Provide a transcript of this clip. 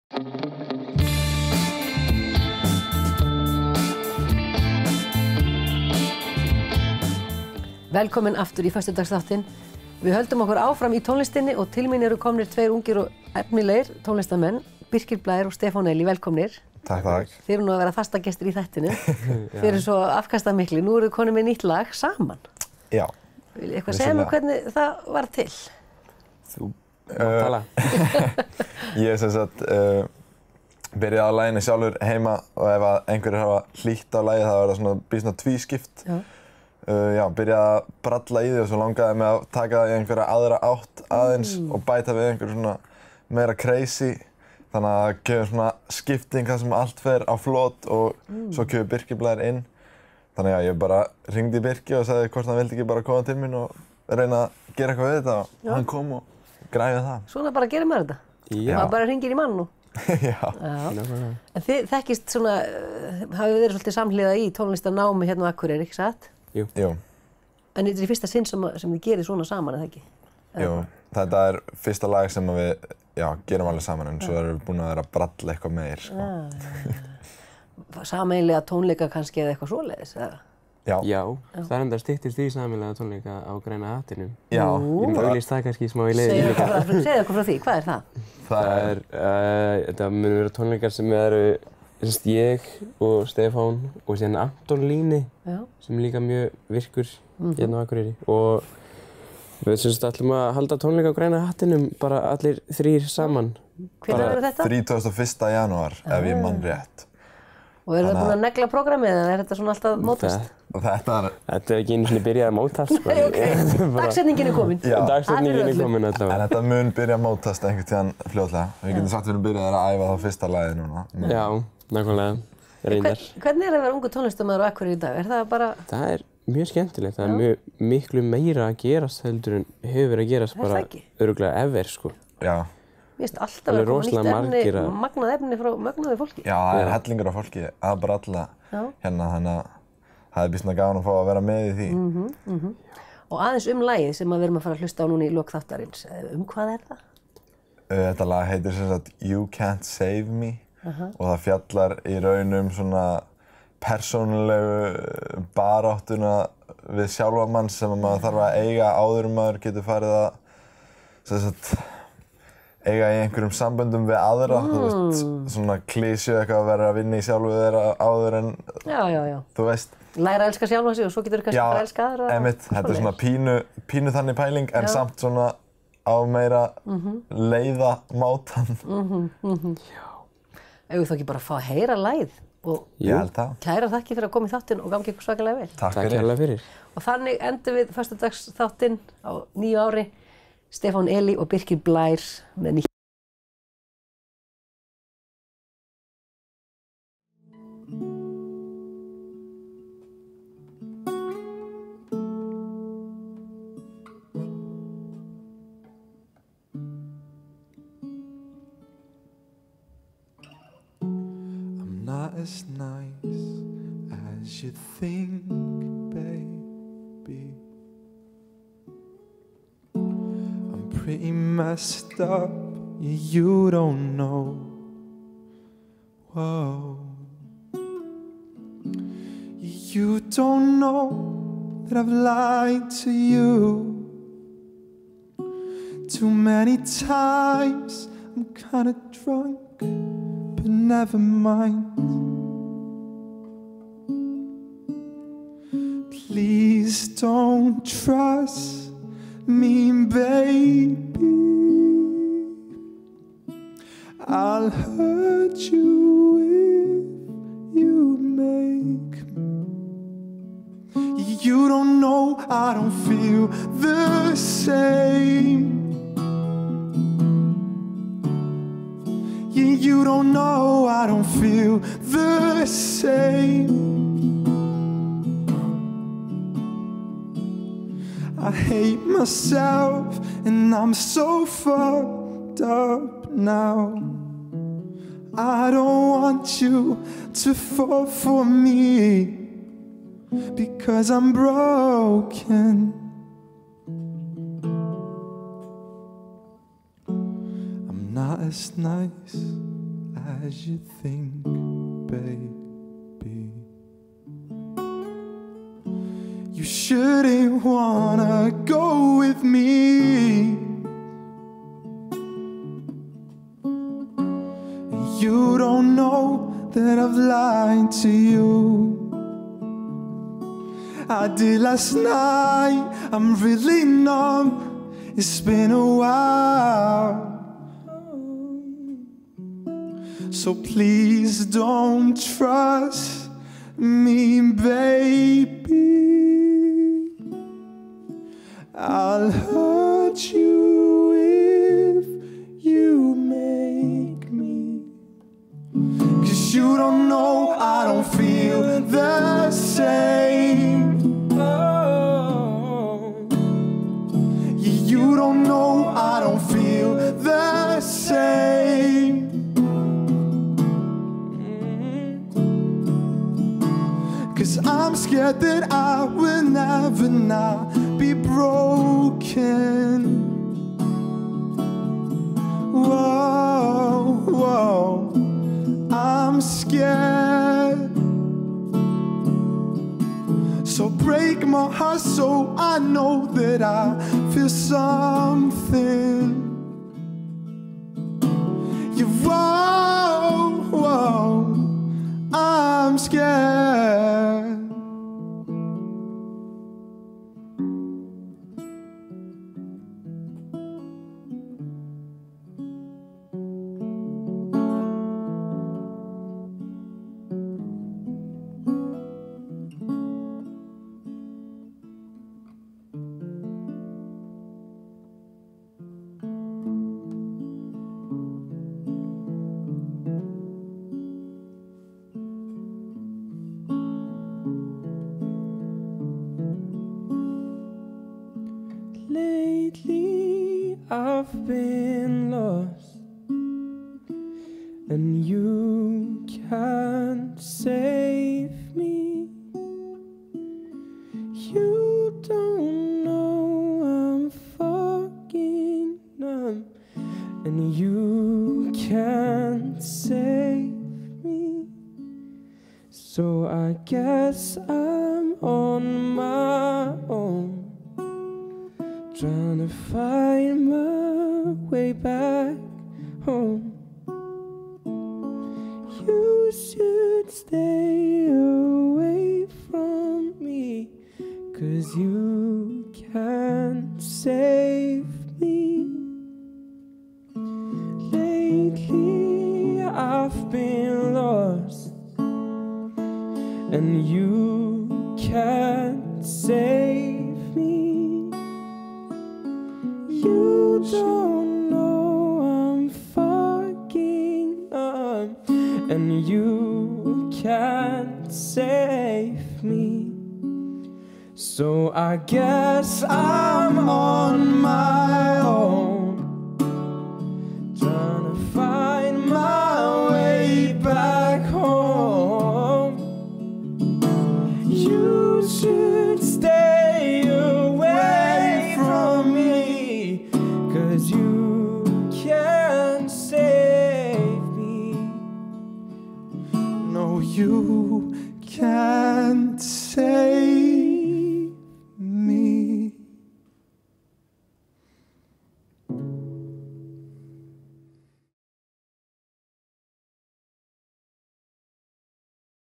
Velkomin aftur í föstudagsþáttinn. Við höldum okkur áfram í tónlistinni og til mín eru komnir tveir ungir og efnilegir tónlistamenn, Birkir Blær og Stefán Elí, velkomnir. Takk, takk. Þið eru nú að vera fastagestir í þættinu. Þið eru svo afkastamiklir. Nú eru þið konur með nýtt lag saman. Já. Vil ég eitthvað segja mér hvernig það var til? Þú mátt tala. Ég sem sagt byrjaði á laginu sjálfur heima og ef að einhverjir hafa hlýtt á lagið það var það svona býsna tvískipt. Já, byrjaði að bralla í því og svo langaði mig að taka það í einhverja aðra átt aðeins og bæta við einhverju svona meira crazy. Þannig að það kemur svona skipting þar sem allt fer á flot og svo kemur Birkir Blær inn. Þannig að ég bara hringdi í Birki og sagði hvort hann vildi ekki bara koma til mín og reyna að gera eitthvað við þetta og hann kom og græði það. Svona bara gerir maður þetta? Já. Maður bara hringir í mann og... Já. En þið þekkist svona, hafið verið svolítið samhliða í tónlistarnámi hérna á Akureyri, ekki satt? Jú. En þetta er í fyrsta sinn sem þið gerir svona saman, eða ekki? Jú, þetta er fyrsta lag sem við gerum alveg saman en svo erum við búin að vera að bralla eitthvað meir. Sameiginlega tónleika kannski eða eitthvað svoleiðis, eða? Já, það er enda styttist í sameiginlega tónleika á Græna hattinum. Já. Ég myndi auglýst það kannski smá í leiðinni líka. Segðu okkur frá því, hvað er það? Þetta mun vera tónleikar sem eru ég og Stefán og síðan Anton Líni sem er líka mjög virkur hérna á Akureyri og við ætlum að halda tónleika á Græna hattinum bara allir þrír saman. Hvenær verður þetta? 31. janúar ef ég mann rétt. Og eru þið búin að negla prógrammið eða er þetta svona alltaf mótast? Þetta er ekki einu sinni byrjað að mótast sko. Dagsetningin er komin. Já. Dagsetningin er komin allavega. En þetta mun byrja að mótast einhvern tíðan fljótlega. Við getum sagt við erum byrjaðir að æfa það fyrsta lagið núna. Já, nákvæmlega. Reyndar. Hvernig er að vera ungur tónlistarmaður á Akureyri í dag? Er það bara... Það er mjög skemmtilegt. Það er miklu meira að gerast heldur en hefur verið að gerast bara örugglega ever sko. Já. Mér finnst alltaf að koma nýtt efni, magnað efni frá magnaðu fólki. Já, það er hellingur af fólki að bralla hérna, þannig að það er býsna gaman að fá að vera með í því. Og aðeins lagið sem við erum að fara að hlusta á núna í lok þáttarins. Hvað er það? Þetta lag heitir sem sagt You Can't Save Me og það fjallar í raun svona persónulegu baráttuna við sjálfan mann sem maður þarf að eiga áður maður getur farið að sem sagt eiga í einhverjum samböndum við aðra, þú veist, svona klísju eitthvað að vera að vinna í sjálfu þeirra áður en þú veist. Læra að elska sjálfa sig og svo getur kannski bara að elska aðra. Já, einmitt, þetta er svona pínu þannig pæling en samt svona á meira leiða mátan. Eigum við þá ekki bara að fá að heyra lagið og kærar þakkir fyrir að koma í þáttinn og gangi ykkur svakalega vel. Takk fyrir. Og þannig endum við föstudagsþáttinn á nýju ári. Stefán Elí og Birkir Blær með nýtt. I'm not as nice as you think, baby. Pretty messed up, you don't know. Whoa. You don't know that I've lied to you too many times. I'm kinda drunk, but never mind. Please don't trust me, baby. I'll hurt you if you make me. You don't know I don't feel the same. Yeah, you don't know I don't feel the same. I hate myself and I'm so fucked up now. I don't want you to fall for me because I'm broken. I'm not as nice as you think, baby. You shouldn't wanna go with me. You don't know that I've lied to you. I did last night, I'm really numb. It's been a while. So please don't trust me, baby. I'll hurt you if you make me. 'Cause you don't know I don't feel the same. You don't know I don't feel the same. 'Cause I'm scared that I will never not be broken. Whoa, whoa, I'm scared. So break my heart so I know that I feel something. You, whoa, whoa, I'm scared. Lately I've been lost, and you can't save me. You don't know I'm fucking numb, and you can't save me. So I guess I'm on my own, trying to find my way back home. You should stay away from me, 'cause you can't save me. Lately I've been lost, and you can't save me. You don't know I'm fucking up, and you can't save me. So I guess I'm on my own, trying to find my way back home. You should stay away from me, 'cause you can't save me. No, you can't save